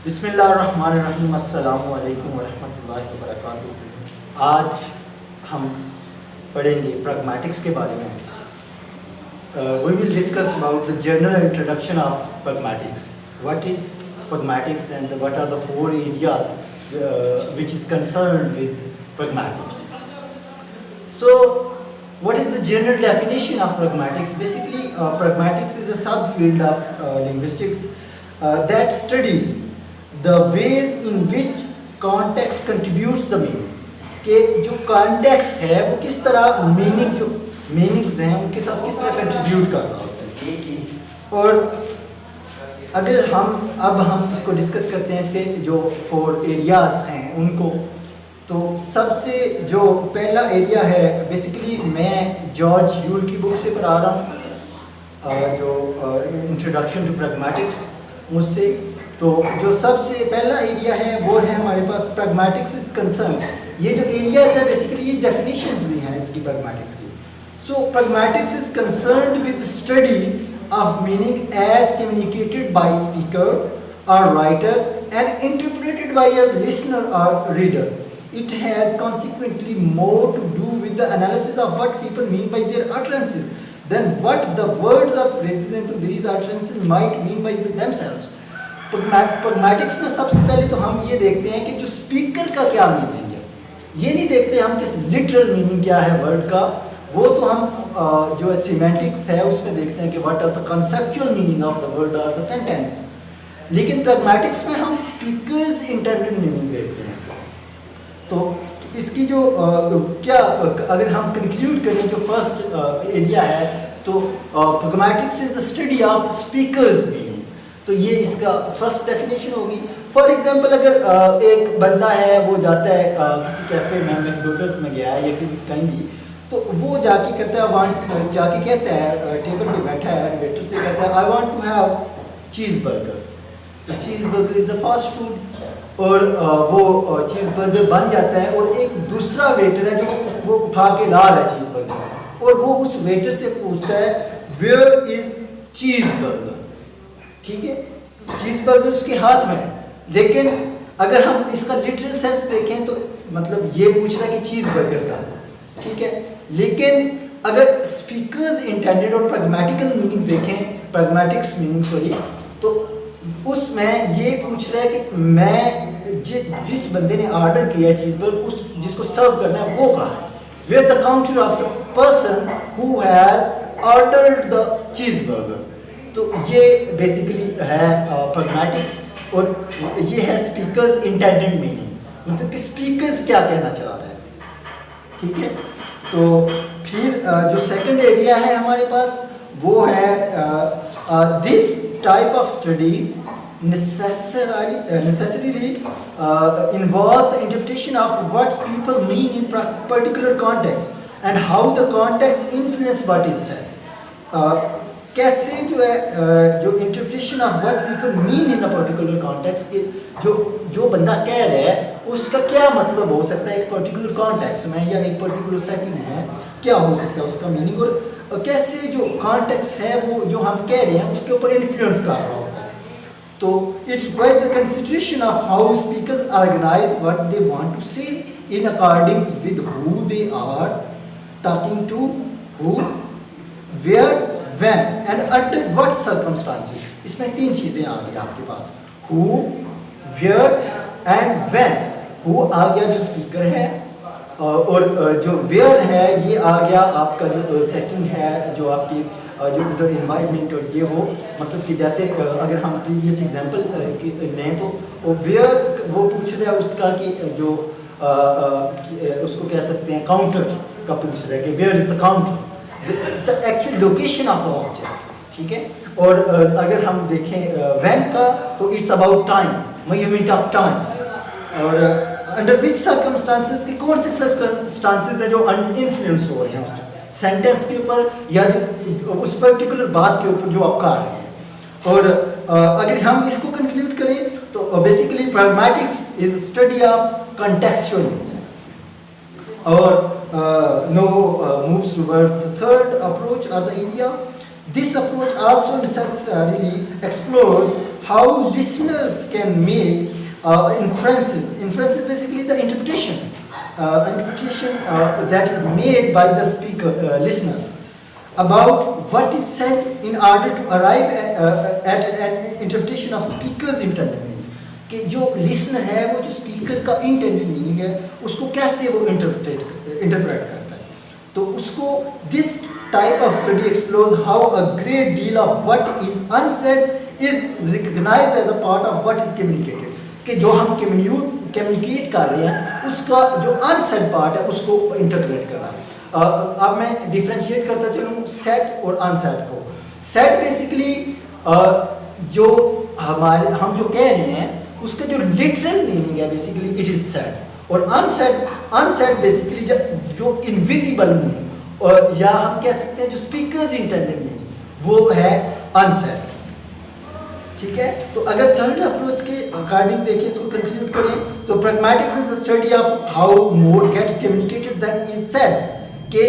बिस्मिल्लाहिर्रहमानिर्रहीम अस्सलामु अलैकुम वरहमतुल्लाहि वबरकातुहू। आज हम पढ़ेंगे प्रैग्मैटिक्स के बारे में। We will discuss about the general introduction of pragmatics. What is pragmatics and what are the four areas which is concerned with pragmatics. So, what is the general definition of pragmatics? Basically, pragmatics is a subfield of linguistics that studies the ways in which context contributes the meaning. कि जो context है वो किस तरह meaning जो meanings हैं उनके साथ किस तरह contribute कर रहा होता है। और अगर हम इसको डिस्कस करते हैं इसके जो 4 एरियाज हैं उनको, तो सबसे जो पहला एरिया है बेसिकली मैं जॉर्ज यूल की बुक से पढ़ा रहा हूँ, जो इंट्रोडक्शन टू प्रैग्मैटिक्स मुझसे। तो जो सबसे पहला एरिया है वो है हमारे पास प्रैग्मैटिक्स इज कंसर्न। ये जो एरियाज है बेसिकली ये डेफिनेशंस भी हैं इसकी प्रैग्मैटिक्स की। So pragmatics is concerned with study of meaning as communicated by speaker or writer and interpreted by a listener or reader. It has consequently more to do with the analysis of what people mean by their utterances than what the words or phrases into these utterances might mean by themselves. प्रैग्मैटिक्स में सबसे पहले तो हम ये देखते हैं कि जो स्पीकर का क्या मीनिंग है, ये नहीं देखते हम किस लिटरल मीनिंग क्या है वर्ड का, वो तो हम जो सीमेंटिक्स है उसमें देखते हैं कि what are the conceptual meaning of the word और द सेंटेंस। लेकिन प्रैग्मैटिक्स में हम स्पीकर्स इंटेंडेड मीनिंग देखते हैं। तो इसकी जो क्या अगर हम कंक्लूड करें जो फर्स्ट एरिया है, तो pragmatics is the study of speaker's meaning. तो ये इसका फर्स्ट डेफिनेशन होगी। फॉर एग्जांपल अगर एक बंदा है वो जाता है किसी कैफ़े में मैकडोनल्ड्स में गया है या कहीं भी, तो वो जाके कहता है जाके कहता है टेबल पे बैठा है वेटर से कहता है I want to have cheese burger. Cheese burger is a fast food. और वो चीज़ बर्गर बन जाता है और एक दूसरा वेटर है जो वो उठा के ला रहा है चीज़ बर्गर, और वो उस वेटर से पूछता है वेयर इज़ चीज़ बर्गर। ठीक है, चीज़ बर्गर उसके हाथ में है, लेकिन अगर हम इसका लिटरल सेंस देखें तो मतलब ये पूछ रहा है कि चीज़ बर्गर का, ठीक है। लेकिन अगर स्पीकर्स इंटेंडेड और प्रैग्मैटिकल मीनिंग देखें, प्रैग्मैटिक्स मीनिंग सॉरी, तो उसमें ये पूछ रहा है कि मैं जिस बंदे ने ऑर्डर किया चीज़ पर उस जिसको सर्व करना है वो कहाँ है, where the counter of the person who has ordered the cheese burger. तो ये बेसिकली है प्रैग्मैटिक्स, और ये है स्पीकर्स इंटेंडेड मीनिंग, मतलब कि स्पीकर्स क्या कहना चाह रहा है, ठीक है। तो फिर जो सेकंड एरिया है हमारे पास वो है this type of study necessarily involves the interpretation of what people mean in particular context and how the context influence what is said. कैसे जो है जो interpretation of what people mean in a particular context के जो बंदा कह रहा है उसका क्या मतलब हो सकता है एक पर्टिकुलर कॉन्टेक्स्ट में या एक पर्टिकुलर सेटिंग में, क्या हो सकता है उसका मीनिंग, और कैसे जो कॉन्टेक्स्ट है वो जो हम कह रहे हैं उसके ऊपर इन्फ्लुएंस कर रहा होता है। तो it requires the consideration of how speakers organise what they want to say in according with who they are talking to, who, where, when and under what circumstances। इसमें 3 चीज़ें आ गई आपके पास, who, where and when। who आ गया जो speaker है, और जो where है ये आ गया आपका जो सेटिंग है, जो आपकी जो इन्वायरमेंट, और ये वो मतलब कि जैसे अगर हम प्रीवियस एग्जांपल लें तो where वो पूछ रहा है उसका कि जो उसको कह सकते हैं काउंटर का पूछ रहा है कि where is the counter, the actual location of the object, ठीक है। और अगर हम देखें when का तो it's about time, measurement of time, और under which circumstances कि कौन से circumstances हैं जो इन्फ्लुएंस हो रहे हैं उस सेंटेंस के ऊपर या जो उस पर्टिकुलर बात के ऊपर जो आप कर रहे हैं। और अगर हम इसको कंक्लूड करें तो basically pragmatics is study of contextual meaning. और now moves towards the third approach or the area This approach also necessarily explores how listeners can make inferences. Inferences basically the interpretation, that is made by the speaker, listeners, about what is said in order to arrive at an interpretation of speaker's intended meaning. कि जो listener है वो जो speaker का intended meaning है उसको कैसे वो interpret करता है. तो उसको this type of study explores how a great deal of what is unsaid is recognized as a part of what is communicated. कि जो हम communicate कर रहे हैं उसका जो unsaid part है उसको interpret करना. अब मैं differentiate करता चलूँ said और unsaid को. Said basically जो हम जो कह रहे हैं उसका जो literal meaning है basically it is said. और unsaid basically जो invisible meaning और या हम कह सकते हैं जो स्पीकर्स इंटेंडेड मीनिंग वो है अनसेड. ठीक है, तो अगर थर्ड अप्रोच के अकॉर्डिंग देखिए इसको कंक्लूड करें तो pragmatics is the study of how more gets communicated than is said के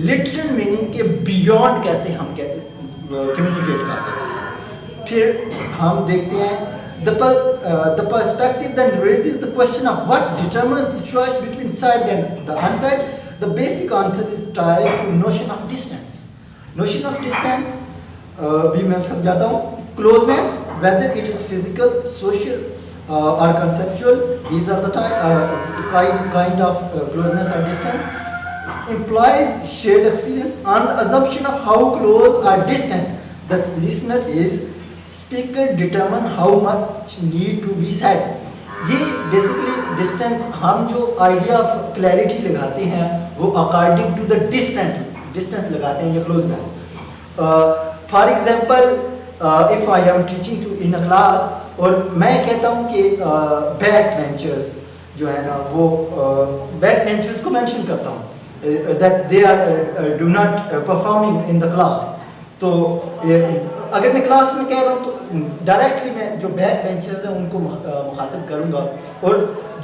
लिटरल मीनिंग के बियॉन्ड कैसे हम कम्युनिकेट कर सकते हैं. फिर हम देखते हैं the perspective then raises the question of what determines the choice between said and the unsaid. The basic answer is tied to notion of distance. Notion of distance भी मैं समझाता हूँ. Closeness, whether it is physical, social or conceptual, these are the kind of closeness or distance, implies shared experience on the assumption of how close or distant the listener is. Speaker determine how much need to be said. ये basically distance हम जो idea of clarity लगाते हैं वो according to the distance लगाते हैं या closeness. For example if I am teaching to in a class और मैं कहता हूँ कि बैक बेंचर्स जो है ना वो बैक बेंचर्स को मेंशन करता हूँ that they are do not performing in the class. तो अगर मैं क्लास में कह रहा हूँ तो डायरेक्टली मैं जो बैक बेंचर्स हैं उनको मुखातिब करूँगा और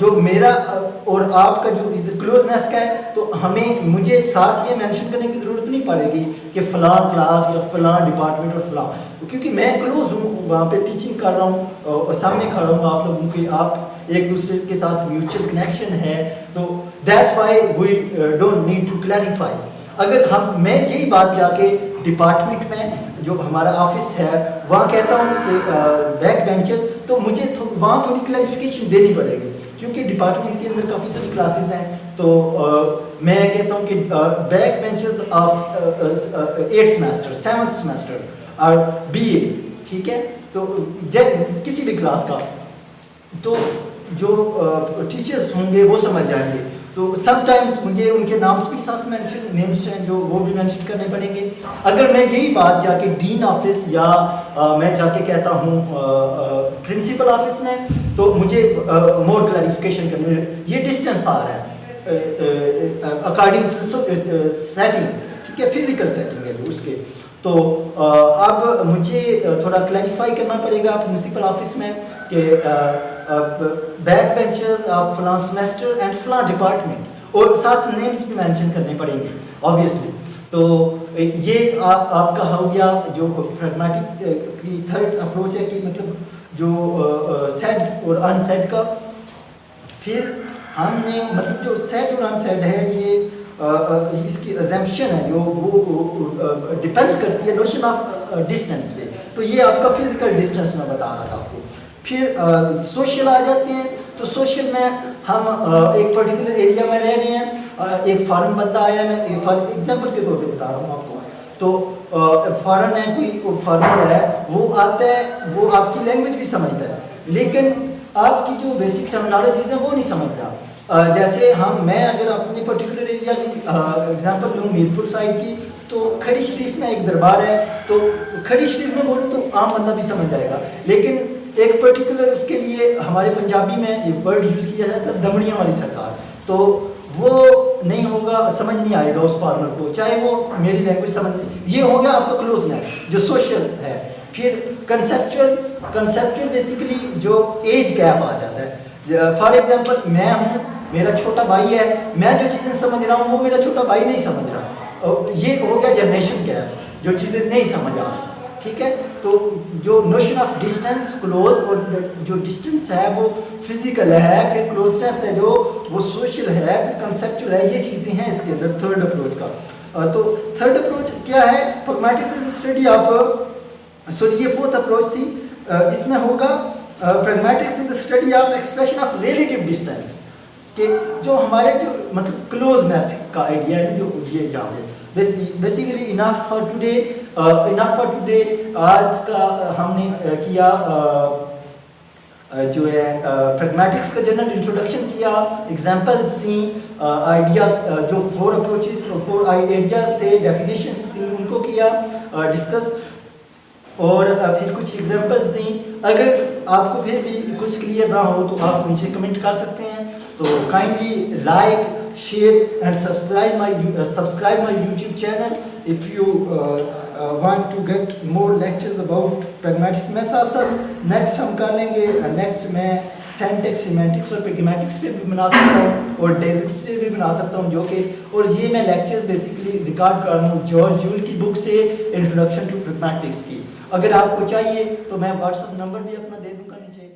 जो मेरा और आपका जो इधर क्लोजनेस का है तो मुझे साथ ये मेंशन करने की ज़रूरत नहीं पड़ेगी कि फ़लाँ क्लास या फ़लाँ डिपार्टमेंट और फ़लाँ, क्योंकि मैं क्लोज हूँ वहाँ पे टीचिंग कर रहा हूँ और सामने खड़ा हूँ आप लोगों के, आप एक दूसरे के साथ म्यूचुअल कनेक्शन है. तो that's why we don't need to clarify. अगर मैं यही बात जाके डिपार्टमेंट में जो हमारा ऑफिस है वहाँ कहता हूँ कि बैक बेंचेस तो मुझे वहाँ थोड़ी क्लैरिफिकेशन देनी पड़ेगी क्योंकि डिपार्टमेंट के अंदर काफ़ी सारी क्लासेस हैं. तो मैं कहता हूँ कि back benches of 8th semester 7th semester और BA. ठीक है, तो किसी भी क्लास का तो जो टीचर्स होंगे वो समझ जाएंगे. तो समटाइम्स मुझे उनके नाम्स भी साथ नेम्स हैं जो वो भी मेंशन करने पड़ेंगे. अगर मैं यही बात जाके डीन ऑफिस या मैं जाके कहता हूँ प्रिंसिपल ऑफिस में तो मुझे मोर क्लैरिफिकेशन करनी है. ये डिस्टेंस आ रहा है अकॉर्डिंग टू सेटिंग. ठीक है, फिजिकल सेटिंग है उसके. तो अब मुझे थोड़ा क्लैरिफाई करना पड़ेगा प्रिंसिपल ऑफिस में कि बैक बेंचर्स ऑफ फलां सेमेस्टर एंड फलां डिपार्टमेंट और साथ नेम्स भी मेंशन करने पड़ेंगे ऑब्वियसली. तो ये आपका हो गया जो प्रैग्मैटिक की थर्ड अप्रोच है कि मतलब जो सेड और अनसेड का. फिर हमने मतलब जो सेड और अनसेड है ये इसकी अजम्पशन है जो वो डिपेंड्स करती है नोशन ऑफ डिस्टेंस पे. तो ये आपका फिजिकल डिस्टेंस मैं बता रहा था आपको. फिर सोशल आ जाते हैं. तो सोशल में हम एक पर्टिकुलर एरिया में रह रहे हैं, एक फॉरेन बंदा आया, मैं फॉर एग्जांपल के तौर पे बता रहा हूँ आपको. तो फॉरेन है, कोई फॉरेनर है, वो आता है, वो आपकी लैंग्वेज भी समझता है लेकिन आपकी जो बेसिक टर्मिनोलॉजीज हैं वो नहीं समझ रहा. जैसे मैं अगर अपने पर्टिकुलर एरिया की एग्जांपल लूँ मीरपुर साइड की, तो खड़ी शरीफ में एक दरबार है. तो खड़ी शरीफ में बोलूँ तो आम बंदा भी समझ जाएगा, लेकिन एक पर्टिकुलर उसके लिए हमारे पंजाबी में एक वर्ड यूज़ किया जाता है दमड़ियाँ वाली सरकार. तो वो नहीं होगा, समझ नहीं आएगा उस फॉर्मर को, चाहे वो मेरी लैंग्वेज समझ. ये हो गया आपका क्लोजनेस जो सोशल है. फिर कंसेप्चुअल बेसिकली जो एज गैप आ जाता है. फॉर एग्जांपल मैं हूँ, मेरा छोटा भाई है, मैं जो चीज़ें समझ रहा हूँ वो मेरा छोटा भाई नहीं समझ रहा. ये हो गया जनरेशन गैप. जो चीज़ें नहीं समझ आ रही, ठीक है। तो जो नोशन ऑफ डिस्टेंस क्लोज, और जो डिस्टेंस है वो फिजिकल है, फिर क्लोजनेस है जो वो सोशल है, फिर कंसेप्चुअल है, ये चीज़ें हैं इसके अंदर थर्ड अप्रोच का। तो थर्ड अप्रोच क्या है, pragmatics is study of, sorry ये फोर्थ अप्रोच थी। इसमें होगा pragmatics is the study of expression of relative distance, कि जो हमारे जो मतलब क्लोजनेस का आइडिया है जो ये यहाँ पे बेसिकली इनफ फॉर टुडे। आज का हमने किया जो है प्रैग्मैटिक्स का जनरल इंट्रोडक्शन किया, एग्जांपल्स थी, आइडिया जो फोर अप्रोचेस, फोर आइडियाज थे, डेफिनेशंस थी, उनको किया डिस्कस, और फिर कुछ एग्जांपल्स दी। अगर आपको फिर भी कुछ क्लियर ना हो तो आप नीचे कमेंट कर सकते हैं। तो kindly like, share and subscribe my YouTube channel if you want to get more lectures about pragmatics. मैं साथ साथ नेक्स्ट हम कर लेंगे, नेक्स्ट मैं सिंटैक्स, सिमेंटिक्स और प्रैग्मैटिक्स पे भी बना सकता हूँ और डेजिक्स पे भी बना सकता हूँ, जो कि, और ये मैं लेक्चर्स बेसिकली रिकॉर्ड कर रहा हूँ जॉर्ज जूल की बुक से, इंट्रोडक्शन टू प्रैग्मैटिक्स की। अगर आपको चाहिए तो मैं व्हाट्सएप नंबर भी अपना दे दूँगा नीचे।